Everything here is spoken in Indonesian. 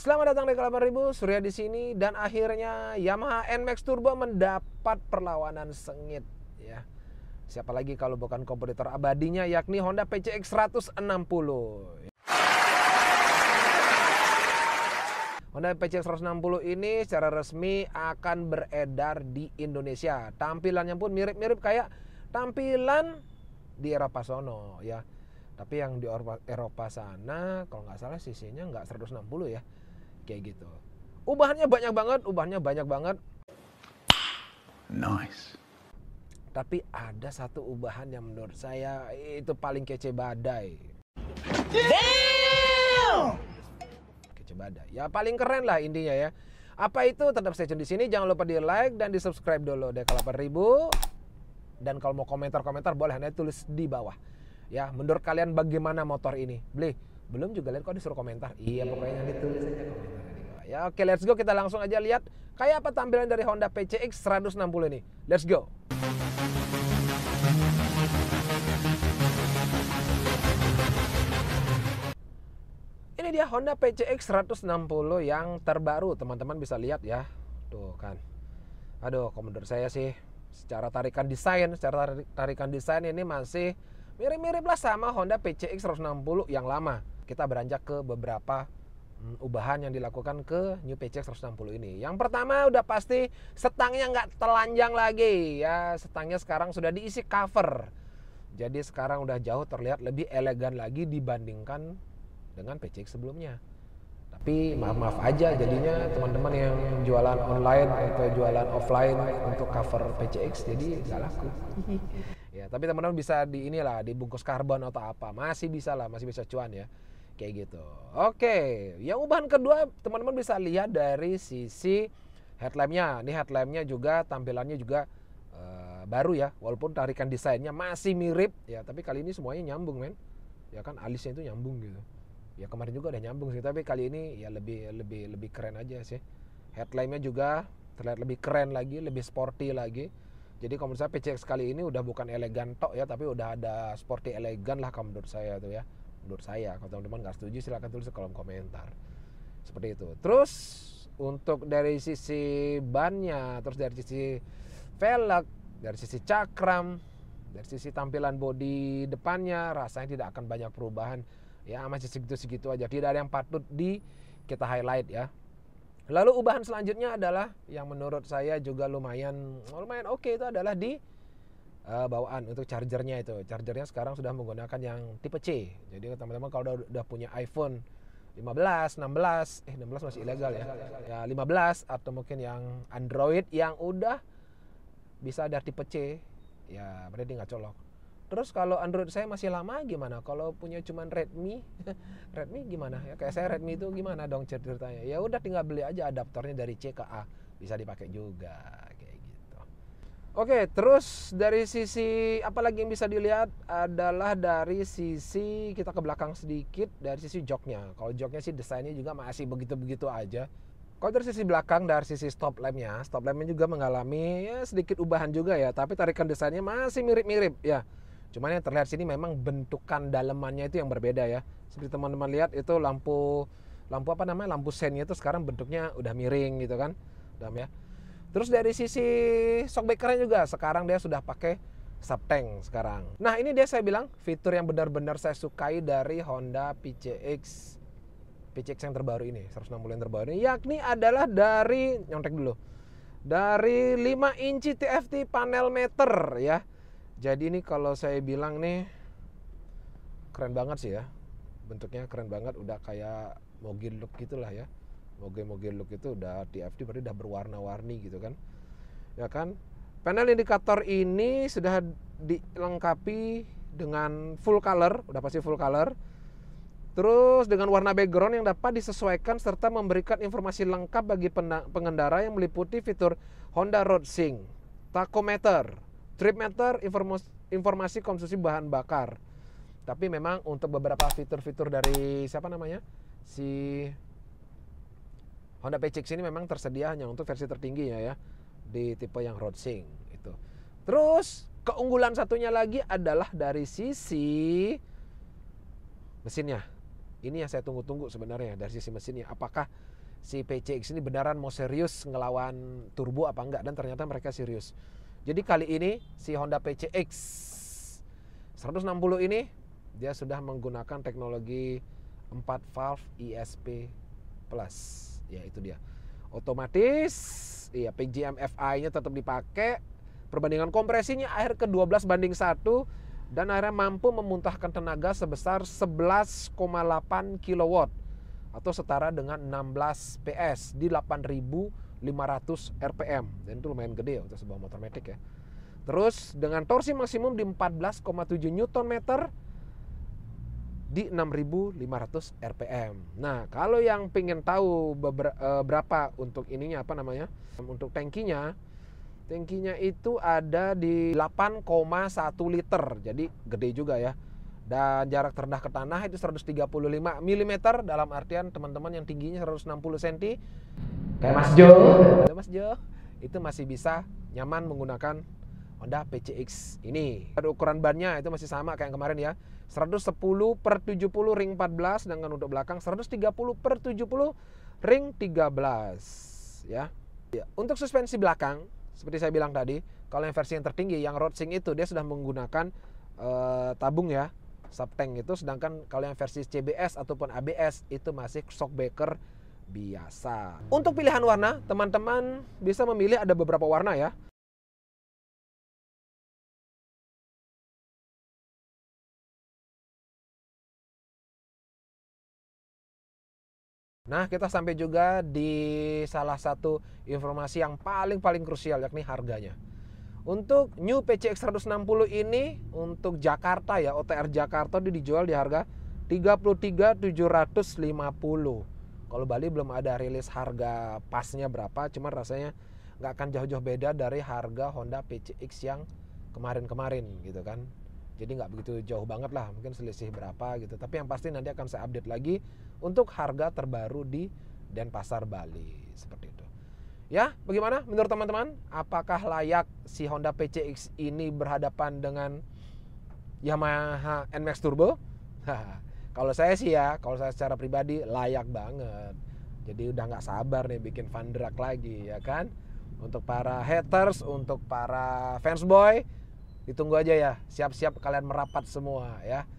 Selamat datang di Kala 8000, Surya di sini dan akhirnya Yamaha NMAX Turbo mendapat perlawanan sengit ya. Siapa lagi kalau bukan kompetitor abadinya yakni Honda PCX 160. Honda PCX 160 ini secara resmi akan beredar di Indonesia. Tampilannya pun mirip-mirip kayak tampilan di Eropa sono ya. Tapi yang di Eropa sana kalau nggak salah cc-nya nggak 160 ya. Kayak gitu. Ubahannya banyak banget. Nice. Tapi ada satu ubahan yang menurut saya itu paling kece badai. Damn! Kece badai. Ya paling keren lah intinya ya. Apa itu? Tetap stay tune di sini. Jangan lupa di like dan di subscribe dulu deh Kala 8000. Dan kalau mau komentar-komentar boleh anda tulis di bawah. Ya, menurut kalian bagaimana motor ini? Belum juga lihat kok disuruh komentar. Iya, pokoknya ditulis aja komentar di bawah. Ya, oke, let's go, kita langsung aja lihat kayak apa tampilan dari Honda PCX 160 ini. Let's go. Ini dia Honda PCX 160 yang terbaru, teman-teman bisa lihat ya. Tuh kan. Aduh, kalau menurut saya sih secara tarikan desain ini masih mirip-mirip lah sama Honda PCX 160 yang lama. Kita beranjak ke beberapa ubahan yang dilakukan ke New PCX 160 ini. Yang pertama udah pasti setangnya nggak telanjang lagi ya. Setangnya sekarang sudah diisi cover. Jadi sekarang udah jauh terlihat lebih elegan lagi dibandingkan dengan PCX sebelumnya. Tapi maaf aja jadinya teman-teman yang jualan online atau jualan offline untuk cover PCX jadi nggak laku. Ya, tapi teman-teman bisa dibungkus karbon atau apa, masih bisa cuan ya, kayak gitu. Oke, yang ubahan kedua teman-teman bisa lihat dari sisi headlampnya. Ini headlampnya juga tampilannya juga baru ya, walaupun tarikan desainnya masih mirip ya, tapi kali ini semuanya nyambung men, ya kan alisnya itu nyambung gitu. Ya kemarin juga udah nyambung sih, tapi kali ini ya lebih keren aja sih. Headlampnya juga terlihat lebih keren lagi, lebih sporty lagi. Jadi kalau menurut saya PCX kali ini udah bukan elegan tok ya, tapi udah ada sporty elegan lah kalau menurut saya tuh ya. Menurut saya, kalau teman-teman nggak setuju silahkan tulis di kolom komentar. Seperti itu. Terus untuk dari sisi bannya, terus dari sisi velg, dari sisi cakram, dari sisi tampilan bodi depannya, rasanya tidak akan banyak perubahan. Ya masih segitu-segitu aja, tidak ada yang patut kita highlight ya. Lalu ubahan selanjutnya adalah yang menurut saya juga lumayan oke, itu adalah di bawaan untuk chargernya itu. Chargernya sekarang sudah menggunakan yang tipe C. Jadi teman-teman kalau udah punya iPhone 15, 16 masih ilegal ya. Ya 15 atau mungkin yang Android yang udah bisa ada tipe C, ya berarti nggak colok. Terus kalau Android saya masih lama gimana? Kalau punya cuman Redmi, Redmi gimana ya? Kayak saya Redmi itu gimana dong ceritanya? Ya udah tinggal beli aja adaptornya dari C ke A, bisa dipakai juga kayak gitu. Oke, terus dari sisi apa lagi yang bisa dilihat adalah dari sisi kita ke belakang sedikit, dari sisi joknya. Kalau joknya sih desainnya juga masih begitu-begitu aja. Kalau dari sisi belakang, dari sisi stop lampnya juga mengalami ya sedikit ubahan juga ya, tapi tarikan desainnya masih mirip-mirip ya. Cuman yang terlihat sini memang bentukan dalemannya itu yang berbeda ya. Seperti teman-teman lihat itu lampu sennya itu sekarang bentuknya udah miring gitu kan. Ya. Terus dari sisi shockbreakernya juga sekarang dia sudah pakai subtank sekarang. Nah, ini dia saya bilang fitur yang benar-benar saya sukai dari Honda PCX yang terbaru ini, 160 yang terbaru ini, yakni adalah dari nyontek dulu. Dari 5 inci TFT panel meter ya. Jadi ini kalau saya bilang nih keren banget sih ya. Bentuknya keren banget, udah kayak moge look gitulah ya. Moge look itu udah TFT berarti udah berwarna-warni gitu kan. Ya kan? Panel indikator ini sudah dilengkapi dengan full color, udah pasti full color. Terus dengan warna background yang dapat disesuaikan serta memberikan informasi lengkap bagi pengendara yang meliputi fitur Honda Road Sync, tachometer, trip meter, informasi konsumsi bahan bakar. Tapi memang untuk beberapa fitur-fitur dari si Honda PCX ini memang tersedia hanya untuk versi tertingginya ya, di tipe yang Road Sync itu. Terus keunggulan satunya lagi adalah dari sisi mesinnya. Ini yang saya tunggu-tunggu sebenarnya dari sisi mesinnya. Apakah si PCX ini beneran mau serius ngelawan turbo apa enggak? Dan ternyata mereka serius. Jadi kali ini si Honda PCX 160 ini dia sudah menggunakan teknologi 4 valve ESP Plus. Ya itu dia. Otomatis, iya PGM FI-nya tetap dipakai. Perbandingan kompresinya akhir ke 12:1 dan akhirnya mampu memuntahkan tenaga sebesar 11,8 kW atau setara dengan 16 PS di 8.500 RPM. Dan itu lumayan gede ya untuk sebuah motor matic ya. Terus dengan torsi maksimum di 14,7 Nm di 6.500 RPM. Nah, kalau yang pengen tahu berapa untuk ininya apa namanya? Untuk tangkinya itu ada di 8,1 liter. Jadi gede juga ya. Dan jarak terendah ke tanah itu 135 mm dalam artian teman-teman yang tingginya 160 cm kayak Mas Jo. Mas Jo itu masih bisa nyaman menggunakan Honda PCX ini. Ada ukuran bannya itu masih sama kayak yang kemarin ya. 110/70 ring 14, sedangkan untuk belakang 130/70 ring 13 ya. Untuk suspensi belakang seperti saya bilang tadi, kalau yang versi yang tertinggi yang Roadsink itu dia sudah menggunakan tabung ya, subtank itu, sedangkan kalau yang versi CBS ataupun ABS itu masih shockbreaker biasa. Untuk pilihan warna, teman-teman bisa memilih ada beberapa warna ya. Nah, kita sampai juga di salah satu informasi yang paling krusial, yakni harganya. Untuk New PCX 160 ini untuk Jakarta ya, OTR Jakarta dijual di harga 33.750. Kalau Bali belum ada rilis harga pasnya berapa, cuman rasanya nggak akan jauh-jauh beda dari harga Honda PCX yang kemarin-kemarin gitu kan. Jadi nggak begitu jauh banget lah, mungkin selisih berapa gitu. Tapi yang pasti nanti akan saya update lagi untuk harga terbaru di Denpasar, Bali. Seperti itu. Ya, bagaimana menurut teman-teman? Apakah layak si Honda PCX ini berhadapan dengan Yamaha NMAX Turbo? Kalau saya sih ya, kalau saya secara pribadi layak banget. Jadi udah nggak sabar nih bikin fun drag lagi ya kan. Untuk para haters, untuk para fans boy, ditunggu aja ya, siap-siap kalian merapat semua ya.